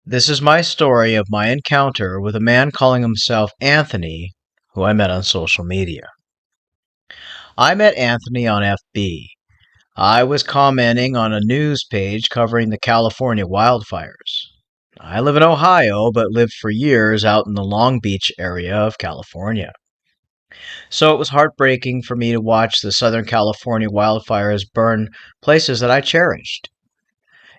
This is my story of my encounter with a man calling himself Anthony, who I met on social media. I met Anthony on FB. I was commenting on a news page covering the California wildfires. I live in Ohio, but lived for years out in the Long Beach area of California. So it was heartbreaking for me to watch the Southern California wildfires burn places that I cherished.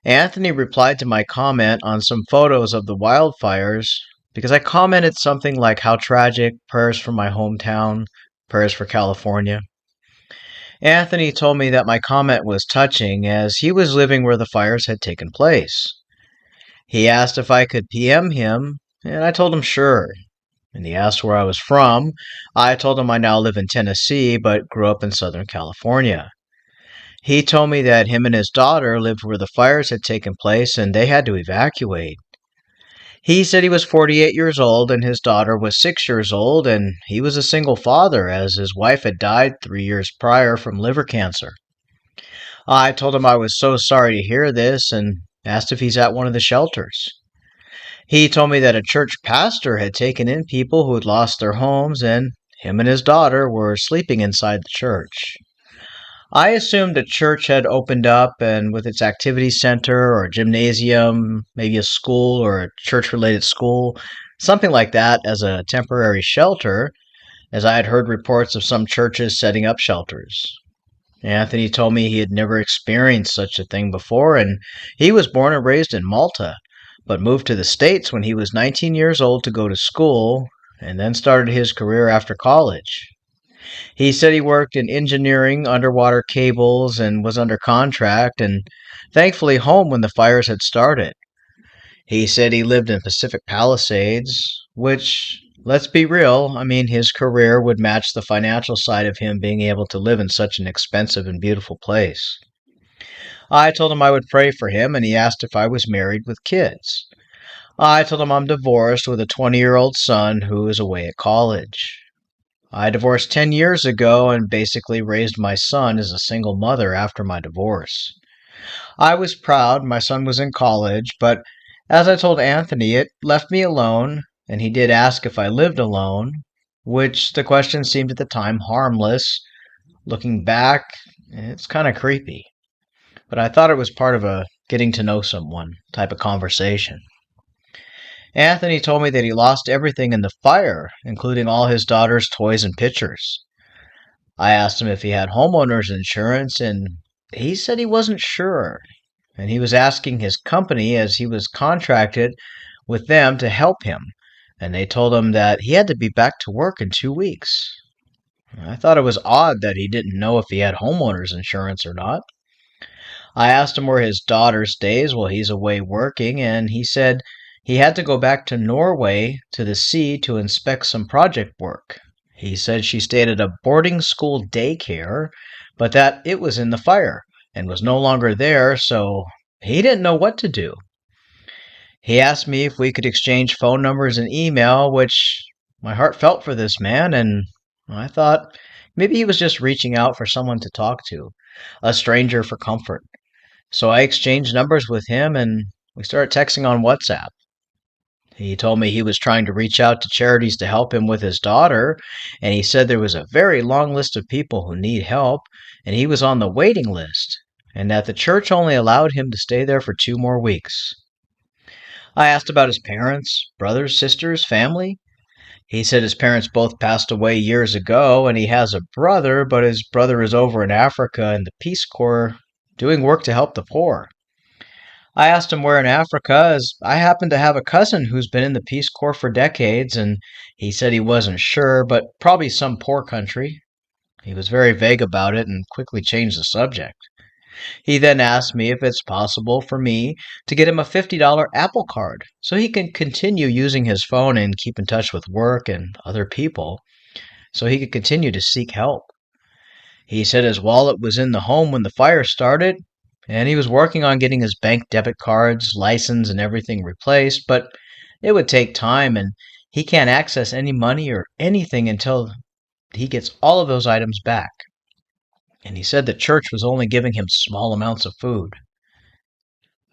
Anthony replied to my comment on some photos of the wildfires because I commented something like how tragic, prayers for my hometown, prayers for California. Anthony told me that my comment was touching as he was living where the fires had taken place. He asked if I could PM him, and I told him sure. And he asked where I was from. I told him I now live in Tennessee but grew up in Southern California. He told me that him and his daughter lived where the fires had taken place and they had to evacuate. He said he was 48 years old and his daughter was 6 years old, and he was a single father as his wife had died 3 years prior from liver cancer. I told him I was so sorry to hear this and asked if he's at one of the shelters. He told me that a church pastor had taken in people who had lost their homes and him and his daughter were sleeping inside the church. I assumed a church had opened up and with its activity center or gymnasium, maybe a school or a church related school, something like that as a temporary shelter, as I had heard reports of some churches setting up shelters. Anthony told me he had never experienced such a thing before, and he was born and raised in Malta, but moved to the States when he was 19 years old to go to school, and then started his career after college. He said he worked in engineering, underwater cables, and was under contract, and thankfully home when the fires had started. He said he lived in Pacific Palisades, which, let's be real, I mean, his career would match the financial side of him being able to live in such an expensive and beautiful place. I told him I would pray for him, and he asked if I was married with kids. I told him I'm divorced with a 20-year-old son who is away at college. I divorced 10 years ago and basically raised my son as a single mother after my divorce. I was proud my son was in college, but as I told Anthony, it left me alone, and he did ask if I lived alone, which the question seemed at the time harmless. Looking back, it's kind of creepy, but I thought it was part of a getting to know someone type of conversation. Anthony told me that he lost everything in the fire, including all his daughter's toys and pictures. I asked him if he had homeowner's insurance, and he said he wasn't sure. And he was asking his company as he was contracted with them to help him. And they told him that he had to be back to work in 2 weeks. I thought it was odd that he didn't know if he had homeowner's insurance or not. I asked him where his daughter stays while he's away working, and he said he had to go back to Norway to the sea to inspect some project work. He said she stayed at a boarding school daycare, but that it was in the fire and was no longer there, so he didn't know what to do. He asked me if we could exchange phone numbers and email, which my heart felt for this man, and I thought maybe he was just reaching out for someone to talk to, a stranger for comfort. So I exchanged numbers with him and we started texting on WhatsApp. He told me he was trying to reach out to charities to help him with his daughter, and he said there was a very long list of people who need help, and he was on the waiting list, and that the church only allowed him to stay there for 2 more weeks. I asked about his parents, brothers, sisters, family. He said his parents both passed away years ago, and he has a brother, but his brother is over in Africa in the Peace Corps doing work to help the poor. I asked him where in Africa, as I happen to have a cousin who's been in the Peace Corps for decades, and he said he wasn't sure, but probably some poor country. He was very vague about it and quickly changed the subject. He then asked me if it's possible for me to get him a $50 Apple Card so he can continue using his phone and keep in touch with work and other people, so he could continue to seek help. He said his wallet was in the home when the fire started, and he was working on getting his bank debit cards, license, and everything replaced, but it would take time, and he can't access any money or anything until he gets all of those items back. And he said the church was only giving him small amounts of food.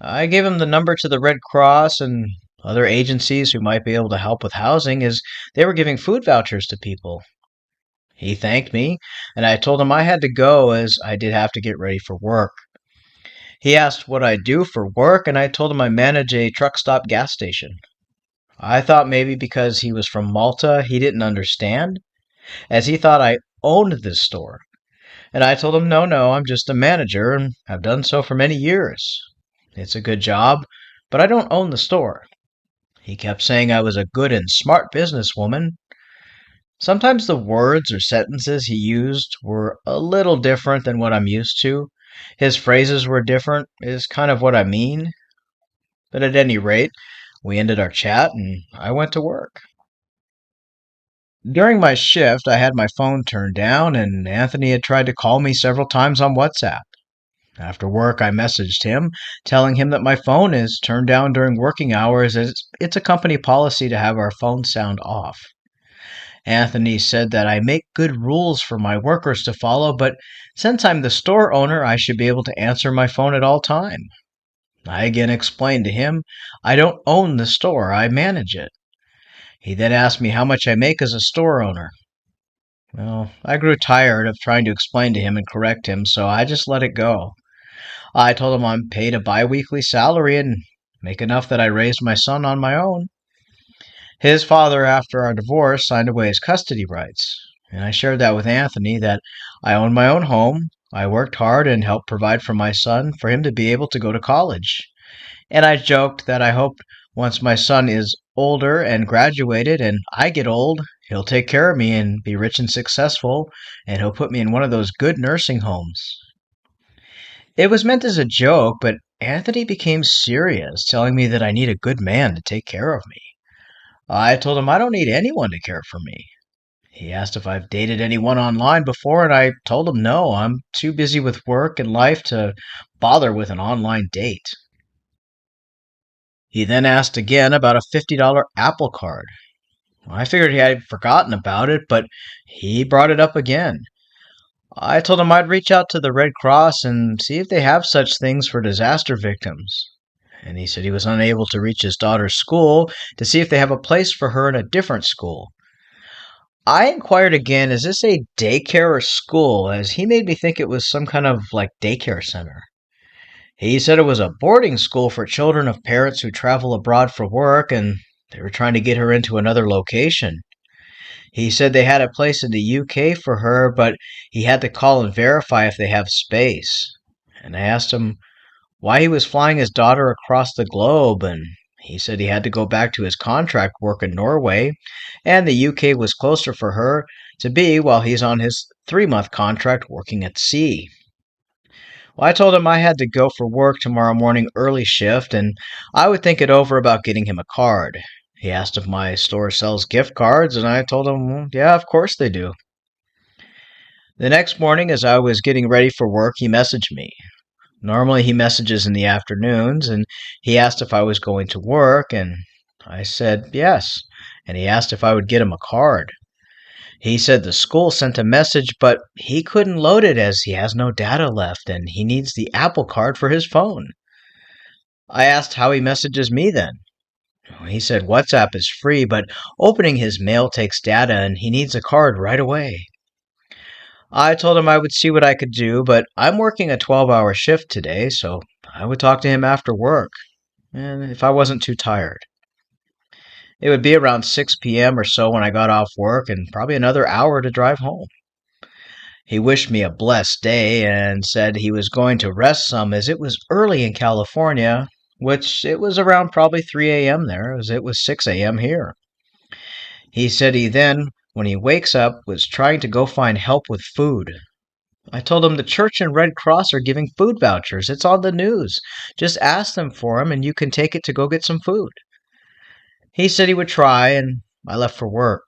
I gave him the number to the Red Cross, and other agencies who might be able to help with housing as they were giving food vouchers to people. He thanked me, and I told him I had to go as I did have to get ready for work. He asked what I do for work, and I told him I manage a truck stop gas station. I thought maybe because he was from Malta, he didn't understand, as he thought I owned this store. And I told him, no, no, I'm just a manager and have done so for many years. It's a good job, but I don't own the store. He kept saying I was a good and smart businesswoman. Sometimes the words or sentences he used were a little different than what I'm used to. His phrases were different, is kind of what I mean. But at any rate, we ended our chat and I went to work. During my shift, I had my phone turned down, and Anthony had tried to call me several times on WhatsApp. After work, I messaged him, telling him that my phone is turned down during working hours as it's a company policy to have our phone sound off. Anthony said that I make good rules for my workers to follow, but since I'm the store owner, I should be able to answer my phone at all time. I again explained to him I don't own the store, I manage it. He then asked me how much I make as a store owner. Well, I grew tired of trying to explain to him and correct him, so I just let it go. I told him I'm paid a biweekly salary and make enough that I raised my son on my own. His father, after our divorce, signed away his custody rights, and I shared that with Anthony that I owned my own home, I worked hard and helped provide for my son for him to be able to go to college. And I joked that I hoped once my son is older and graduated and I get old, he'll take care of me and be rich and successful, and he'll put me in one of those good nursing homes. It was meant as a joke, but Anthony became serious, telling me that I need a good man to take care of me. I told him I don't need anyone to care for me. He asked if I've dated anyone online before, and I told him no, I'm too busy with work and life to bother with an online date. He then asked again about a $50 Apple Card. I figured he had forgotten about it, but he brought it up again. I told him I'd reach out to the Red Cross and see if they have such things for disaster victims. And he said he was unable to reach his daughter's school to see if they have a place for her in a different school. I inquired again, is this a daycare or school? As he made me think it was some kind of like daycare center. He said it was a boarding school for children of parents who travel abroad for work and they were trying to get her into another location. He said they had a place in the UK for her, but he had to call and verify if they have space. And I asked him why he was flying his daughter across the globe, and he said he had to go back to his contract work in Norway, and the UK was closer for her to be while he's on his 3-month contract working at sea. Well, I told him I had to go for work tomorrow morning early shift, and I would think it over about getting him a card. He asked if my store sells gift cards, and I told him, well, yeah, of course they do. The next morning, as I was getting ready for work, he messaged me. Normally, he messages in the afternoons, and he asked if I was going to work, and I said yes, and he asked if I would get him a card. He said the school sent a message, but he couldn't load it as he has no data left, and he needs the Apple Card for his phone. I asked how he messages me then. He said WhatsApp is free, but opening his mail takes data, and he needs a card right away. I told him I would see what I could do, but I'm working a 12-hour shift today, so I would talk to him after work, and if I wasn't too tired. It would be around 6 p.m. or so when I got off work, and probably another hour to drive home. He wished me a blessed day and said he was going to rest some as it was early in California, which it was around probably 3 a.m. there, as it was 6 a.m. here. He said he then, when he wakes up, was trying to go find help with food. I told him the church and Red Cross are giving food vouchers. It's on the news. Just ask them for them and you can take it to go get some food. He said he would try, and I left for work.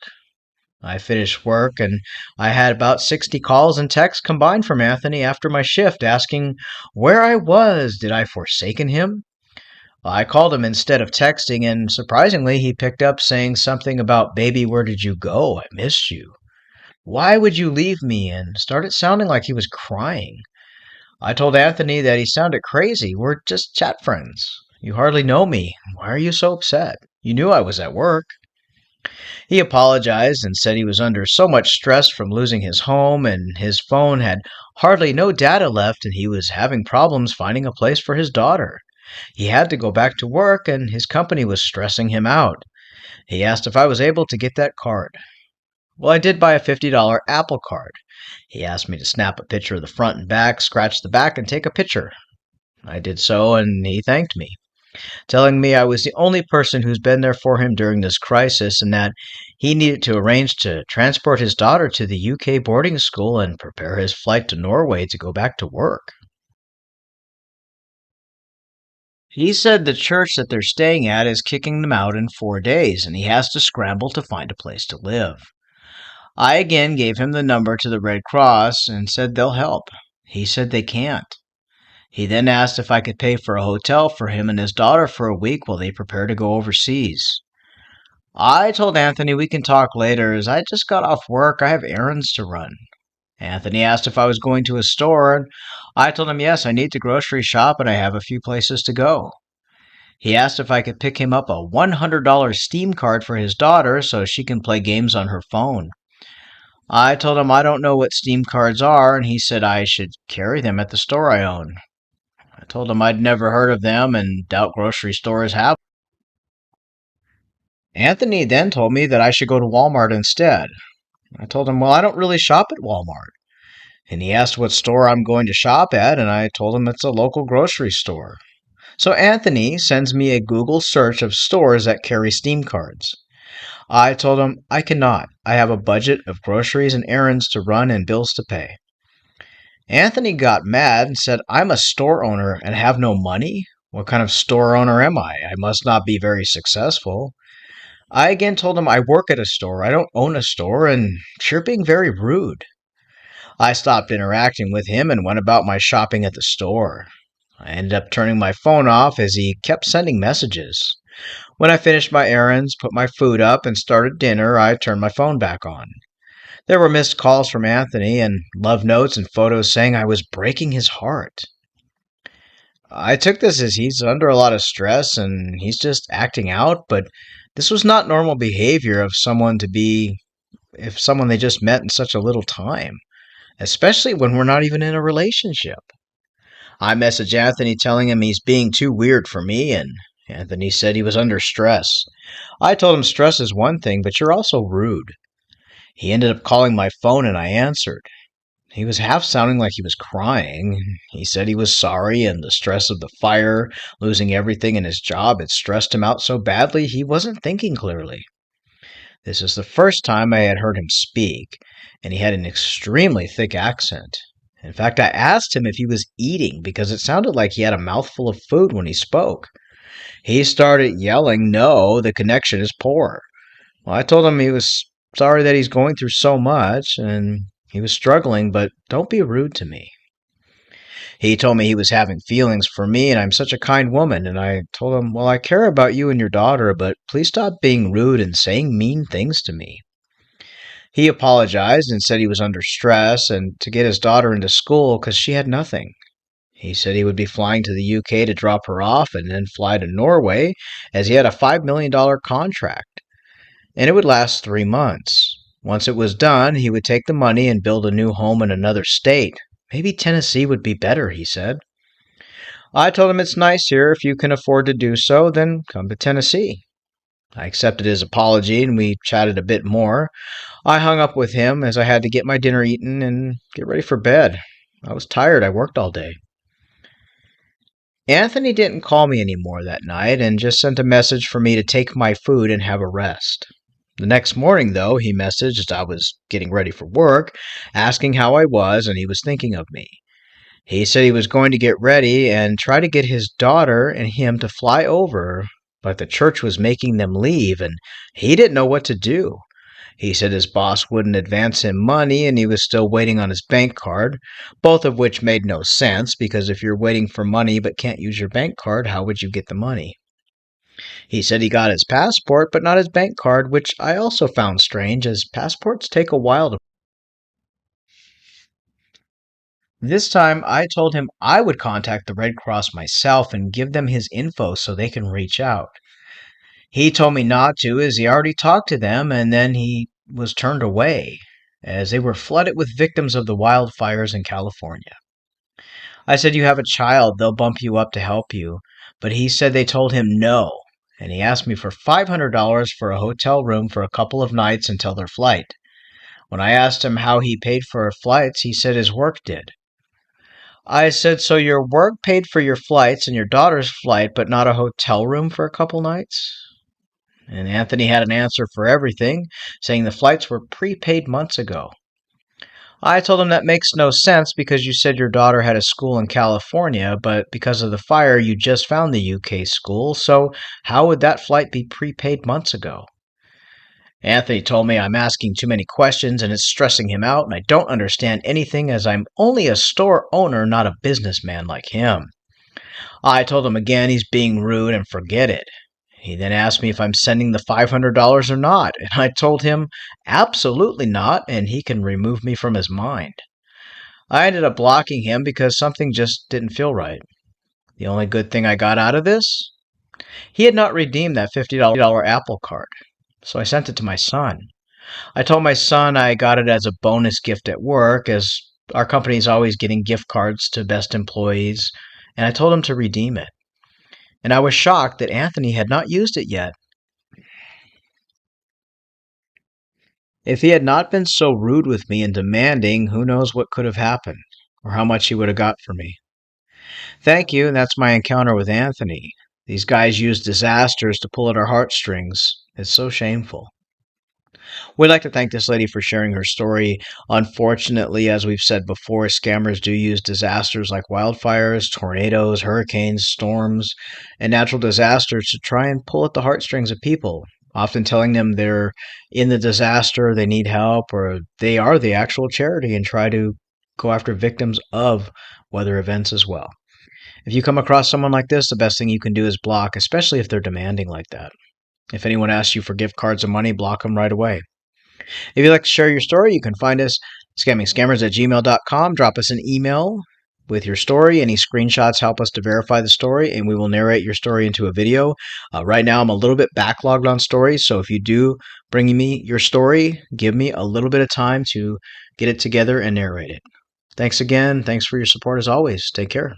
I finished work and I had about 60 calls and texts combined from Anthony after my shift asking where I was. Did I forsaken him? I called him instead of texting, and surprisingly, he picked up saying something about, Baby, where did you go? I missed you. Why would you leave me? And started sounding like he was crying. I told Anthony that he sounded crazy. We're just chat friends. You hardly know me. Why are you so upset? You knew I was at work." He apologized and said he was under so much stress from losing his home and his phone had hardly no data left and he was having problems finding a place for his daughter. He had to go back to work and his company was stressing him out. He asked if I was able to get that card. Well, I did buy a $50 Apple card. He asked me to snap a picture of the front and back, scratch the back, and take a picture. I did so, and he thanked me, telling me I was the only person who's been there for him during this crisis and that he needed to arrange to transport his daughter to the UK boarding school and prepare his flight to Norway to go back to work. He said the church that they're staying at is kicking them out in 4 days, and he has to scramble to find a place to live. I again gave him the number to the Red Cross and said they'll help. He said they can't. He then asked if I could pay for a hotel for him and his daughter for a week while they prepare to go overseas. I told Anthony we can talk later as I just got off work. I have errands to run. Anthony asked if I was going to a store, and I told him yes, I need to grocery shop and I have a few places to go. He asked if I could pick him up a $100 Steam card for his daughter so she can play games on her phone. I told him I don't know what Steam cards are, and he said I should carry them at the store I own. I told him I'd never heard of them and doubt grocery stores have. Anthony then told me that I should go to Walmart instead. I told him, well, I don't really shop at Walmart. And he asked what store I'm going to shop at, and I told him it's a local grocery store. So Anthony sends me a Google search of stores that carry Steam cards. I told him I cannot. I have a budget of groceries and errands to run and bills to pay. Anthony got mad and said, I'm a store owner and have no money? What kind of store owner am I? I must not be very successful. I again told him I work at a store. I don't own a store, and you're being very rude. I stopped interacting with him and went about my shopping at the store. I ended up turning my phone off as he kept sending messages. When I finished my errands, put my food up, and started dinner, I turned my phone back on. There were missed calls from Anthony and love notes and photos saying I was breaking his heart. I took this as he's under a lot of stress and he's just acting out, but this was not normal behavior of someone to be if someone they just met in such a little time, especially when we're not even in a relationship. I messaged Anthony telling him he's being too weird for me, and Anthony said he was under stress. I told him stress is one thing, but you're also rude. He ended up calling my phone and I answered. He was half sounding like he was crying. He said he was sorry and the stress of the fire, losing everything in his job, had stressed him out so badly he wasn't thinking clearly. This is the first time I had heard him speak, and he had an extremely thick accent. In fact, I asked him if he was eating because it sounded like he had a mouthful of food when he spoke. He started yelling, no, the connection is poor. Well, I told him he was sorry that he's going through so much and he was struggling, but don't be rude to me. He told me he was having feelings for me and I'm such a kind woman, and I told him, well, I care about you and your daughter, but please stop being rude and saying mean things to me. He apologized and said he was under stress and to get his daughter into school because she had nothing. He said he would be flying to the UK to drop her off and then fly to Norway as he had a $5 million contract, and it would last 3 months. Once it was done, he would take the money and build a new home in another state. Maybe Tennessee would be better, he said. I told him it's nice here. If you can afford to do so, then come to Tennessee. I accepted his apology and we chatted a bit more. I hung up with him as I had to get my dinner eaten and get ready for bed. I was tired. I worked all day. Anthony didn't call me anymore that night and just sent a message for me to take my food and have a rest. The next morning, though, he messaged as I was getting ready for work, asking how I was and he was thinking of me. He said he was going to get ready and try to get his daughter and him to fly over, but the church was making them leave and he didn't know what to do. He said his boss wouldn't advance him money and he was still waiting on his bank card, both of which made no sense because if you're waiting for money but can't use your bank card, how would you get the money? He said he got his passport but not his bank card, which I also found strange as passports take a while to. This time, I told him I would contact the Red Cross myself and give them his info so they can reach out. He told me not to, as he already talked to them, and then he was turned away, as they were flooded with victims of the wildfires in California. I said, "You have a child, they'll bump you up to help you." But he said they told him no, and he asked me for $500 for a hotel room for a couple of nights until their flight. When I asked him how he paid for our flights, he said his work did. I said, "So your work paid for your flights and your daughter's flight, but not a hotel room for a couple nights?" And Anthony had an answer for everything, saying the flights were prepaid months ago. I told him that makes no sense because you said your daughter had a school in California, but because of the fire you just found the UK school, so how would that flight be prepaid months ago? Anthony told me I'm asking too many questions and it's stressing him out, and I don't understand anything as I'm only a store owner, not a businessman like him. I told him again he's being rude and forget it. He then asked me if I'm sending the $500 or not, and I told him absolutely not, and he can remove me from his mind. I ended up blocking him because something just didn't feel right. The only good thing I got out of this? He had not redeemed that $50 Apple card, so I sent it to my son. I told my son I got it as a bonus gift at work, as our company is always getting gift cards to best employees, and I told him to redeem it. And I was shocked that Anthony had not used it yet. If he had not been so rude with me and demanding, who knows what could have happened, or how much he would have got for me. Thank you, and that's my encounter with Anthony. These guys use disasters to pull at our heartstrings. It's so shameful. We'd like to thank this lady for sharing her story. Unfortunately, as we've said before, scammers do use disasters like wildfires, tornadoes, hurricanes, storms, and natural disasters to try and pull at the heartstrings of people, often telling them they're in the disaster, they need help, or they are the actual charity and try to go after victims of weather events as well. If you come across someone like this, the best thing you can do is block, especially if they're demanding like that. If anyone asks you for gift cards or money, block them right away. If you'd like to share your story, you can find us scammingscammers@gmail.com. Drop us an email with your story. Any screenshots help us to verify the story, and we will narrate your story into a video. Right now, I'm a little bit backlogged on stories, so if you do bring me your story, give me a little bit of time to get it together and narrate it. Thanks again. Thanks for your support as always. Take care.